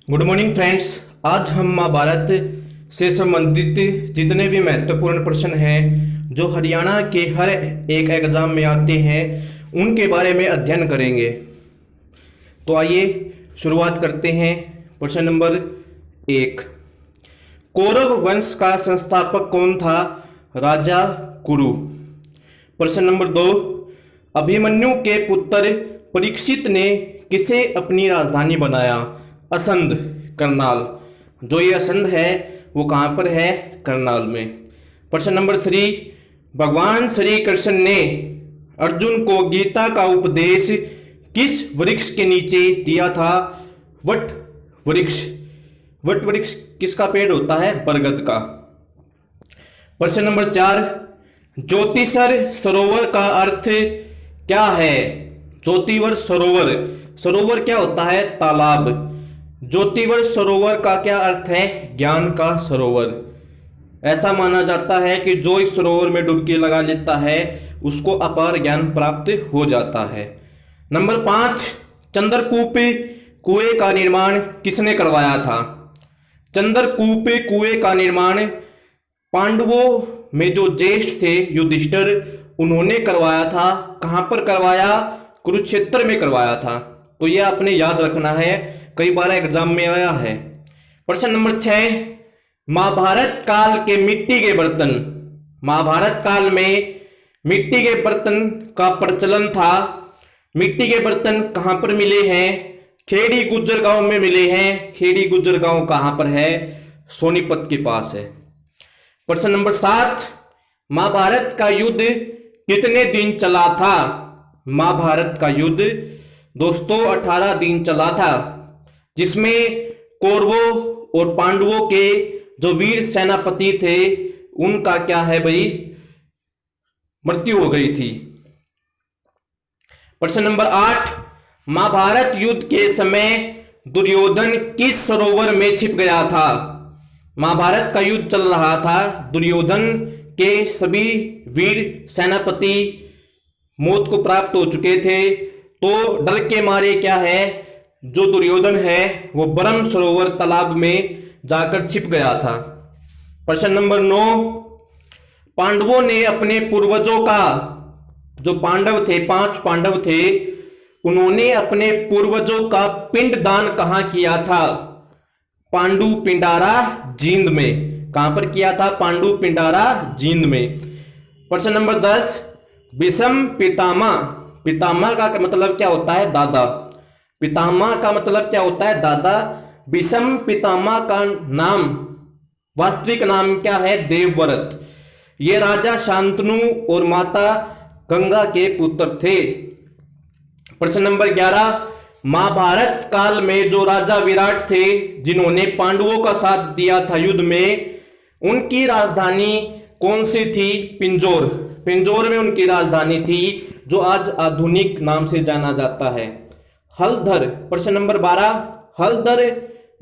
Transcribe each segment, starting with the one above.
Good morning friends. आज हम महाभारत से संबंधित जितने भी महत्वपूर्ण प्रश्न हैं जो हरियाणा के हर एक एग्जाम में आते हैं उनके बारे में अध्ययन करेंगे। तो आइए शुरुआत करते हैं। प्रश्न नंबर 1, कौरव वंश का संस्थापक कौन था? राजा कुरु। प्रश्न नंबर 2, अभिमन्यु के पुत्र परीक्षित ने किसे अपनी राजधानी बनाया? असंध, करनाल। जो ये असंध है वो कहाँ पर है? करनाल में। प्रश्न नंबर 3, भगवान श्री कृष्ण ने अर्जुन को गीता का उपदेश किस वृक्ष के नीचे दिया था? वट वृक्ष। वट वृक्ष किसका पेड़ होता है? बरगद का। प्रश्न नंबर 4, ज्योतिषर सरोवर का अर्थ क्या है? ज्योतिवर सरोवर। सरोवर क्या होता है? तालाब। ज्योतिवर सरोवर का क्या अर्थ है? ज्ञान का सरोवर। ऐसा माना जाता है कि जो इस सरोवर में डुबकी लगा लेता है उसको अपार ज्ञान प्राप्त हो जाता है। नंबर 5, चंद्रकूप कुएं का निर्माण किसने करवाया था? चंद्रकूप कुएं का निर्माण पांडवों में जो ज्येष्ठ थे युधिष्ठिर, उन्होंने करवाया था। कहां पर करवाया? कुरुक्षेत्र में करवाया था। तो यह आपने याद रखना है, कई बार एग्जाम में आया है। प्रश्न नंबर 6, महाभारत काल के मिट्टी के बर्तन। महाभारत काल में मिट्टी के बर्तन का प्रचलन था। मिट्टी के बर्तन कहां पर मिले हैं? खेड़ी गुज्जर गांव में मिले हैं। खेड़ी गुज्जर गांव कहां पर है? सोनीपत के पास है। प्रश्न नंबर 7, महाभारत का युद्ध कितने दिन चला था? महाभारत का युद्ध दोस्तों 18 दिन चला था, जिसमें कौरवों और पांडवों के जो वीर सेनापति थे उनका क्या है भाई? मृत्यु हो गई थी। प्रश्न नंबर 8, महाभारत युद्ध के समय दुर्योधन किस सरोवर में छिप गया था? महाभारत का युद्ध चल रहा था, दुर्योधन के सभी वीर सेनापति मौत को प्राप्त हो चुके थे, तो डर के मारे क्या है, जो दुर्योधन है वो ब्रह्म सरोवर तालाब में जाकर छिप गया था। प्रश्न नंबर 9, पांडवों ने अपने पूर्वजों का, जो पांडव थे 5 पांडव थे, उन्होंने अपने पूर्वजों का पिंड दान कहां किया था? पांडु पिंडारा जींद में। कहां पर किया था? पांडु पिंडारा जींद में। प्रश्न नंबर 10, भीष्म पितामह। पितामह का मतलब क्या होता है? दादा। पितामह का मतलब क्या होता है? दादा। भीष्म पितामह का नाम, वास्तविक नाम क्या है? देवव्रत। ये राजा शांतनु और माता गंगा के पुत्र थे। प्रश्न नंबर 11, महाभारत काल में जो राजा विराट थे जिन्होंने पांडवों का साथ दिया था युद्ध में, उनकी राजधानी कौन सी थी? पिंजौर। पिंजौर में उनकी राजधानी थी, जो आज आधुनिक नाम से जाना जाता है। हलधर। प्रश्न नंबर 12, हलधर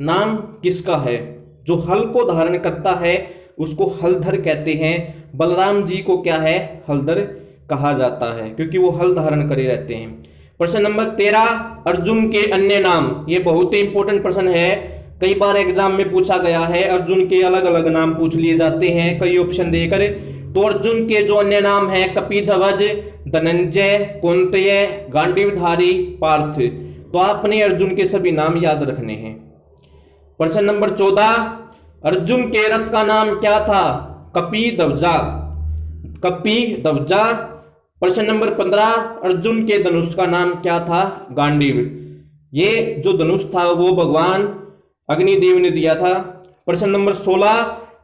नाम किसका है? जो हल को धारण करता है उसको हलधर कहते हैं। बलराम जी को क्या है? हलधर कहा जाता है, क्योंकि वो हल धारण करे रहते हैं। प्रश्न नंबर 13, अर्जुन के अन्य नाम। ये बहुत ही इंपॉर्टेंट प्रश्न है, कई बार एग्जाम में पूछा गया है। अर्जुन के अलग अलग नाम पूछ लिए जाते हैं कई ऑप्शन देकर। तो अर्जुन के जो अन्य नाम है, कपिध्वज, धनंजय, कौंतेय, गांडीवधारी, पार्थ। तो आपने अर्जुन के सभी नाम याद रखने हैं। प्रश्न नंबर 14, अर्जुन के रथ का नाम क्या था? कपिध्वजा। कपिध्वजा। प्रश्न नंबर 15, अर्जुन के धनुष का नाम क्या था? गांडीव। ये जो धनुष था वो भगवान अग्निदेव ने दिया था। प्रश्न नंबर 16,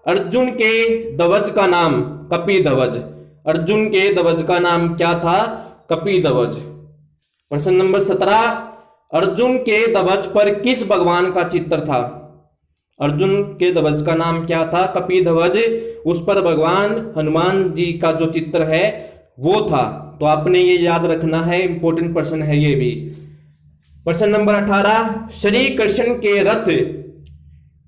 अर्जुन के ध्वज का नाम? कपिध्वज। अर्जुन के ध्वज का नाम क्या था? कपिध्वज। प्रश्न नंबर 17, अर्जुन के ध्वज पर किस भगवान का चित्र था? अर्जुन के ध्वज का नाम क्या था? कपिध्वज। उस पर भगवान हनुमान जी का जो चित्र है वो था। तो आपने ये याद रखना है, इंपॉर्टेंट प्रश्न है ये भी। प्रश्न नंबर 18, श्री कृष्ण के रथ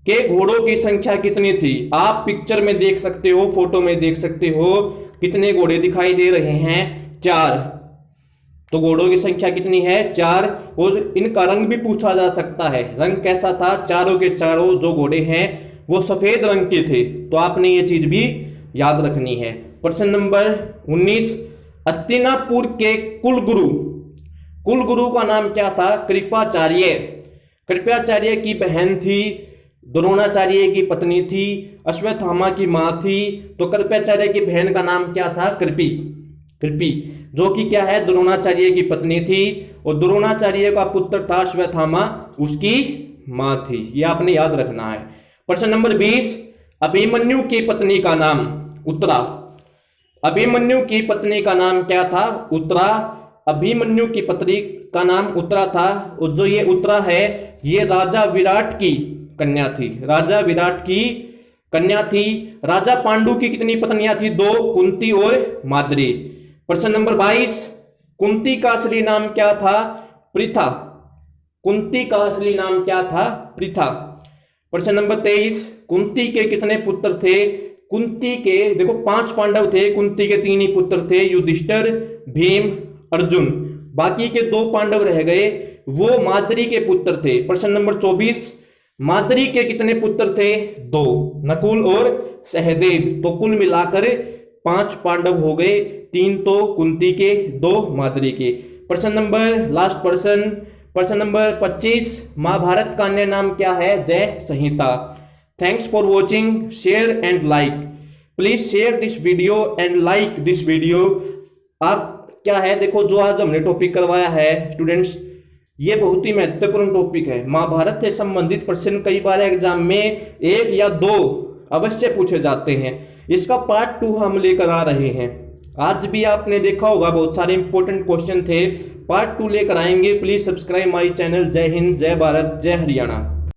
के घोड़ों की संख्या कितनी थी? आप पिक्चर में देख सकते हो, फोटो में देख सकते हो, कितने घोड़े दिखाई दे रहे हैं? 4। तो घोड़ों की संख्या कितनी है? 4। और इनका रंग भी पूछा जा सकता है, रंग कैसा था? चारों के चारों जो घोड़े हैं वो सफेद रंग के थे। तो आपने ये चीज भी याद रखनी है। प्रश्न नंबर 19, हस्तिनापुर के कुलगुरु का नाम क्या था? कृपाचार्य। कृपाचार्य की बहन थी, द्रोणाचार्य की पत्नी थी, अश्वत्थामा की मां थी। तो कृपाचार्य की बहन का नाम क्या था? कृपि। कृपि जो कि क्या है? द्रोणाचार्य की पत्नी थी। और द्रोणाचार्य का पुत्र था अश्वत्थामा, उसकी मां थी। यह आपने याद रखना है। प्रश्न नंबर 20, अभिमन्यु की पत्नी का नाम? उत्तरा। अभिमन्यु की पत्नी का नाम क्या था? उत्तरा। अभिमन्यु की पत्नी का नाम उत्तरा था। और जो ये उत्तरा है ये राजा विराट की कन्या थी। राजा विराट की कन्या थी। राजा पांडु की कितनी पत्नियां थी? 2, कुंती और माद्री। प्रश्न नंबर 22, कुंती का असली नाम क्या था? पृथा। कुंती का असली नाम क्या था? पृथा। प्रश्न नंबर 23, कुंती के कितने पुत्र थे? कुंती के देखो 5 पांडव थे, कुंती के 3 ही पुत्र थे, युधिष्ठिर, भीम, अर्जुन। बाकी के 2 पांडव रह गए, वो माद्री के पुत्र थे। प्रश्न नंबर 24, माद्री के कितने पुत्र थे? 2, नकुल और सहदेव। तो कुल मिलाकर 5 पांडव हो गए, 3 तो कुंती के, 2 माद्री के। प्रश्न नंबर लास्ट प्रश्न नंबर 25, महाभारत का अन्य नाम क्या है? Jay Samhita. Thanks for watching, share and like. Please share this video and like this video. आप क्या है देखो, जो आज हमने टॉपिक करवाया है स्टूडेंट्स, ये बहुत ही महत्वपूर्ण टॉपिक है। महाभारत से संबंधित प्रश्न कई बार एग्जाम में 1 या 2 अवश्य पूछे जाते हैं। इसका पार्ट 2 हम लेकर आ रहे हैं। आज भी आपने देखा होगा बहुत सारे इंपॉर्टेंट क्वेश्चन थे, पार्ट 2 लेकर आएंगे। Please subscribe my channel. जय हिंद, जय भारत, जय हरियाणा।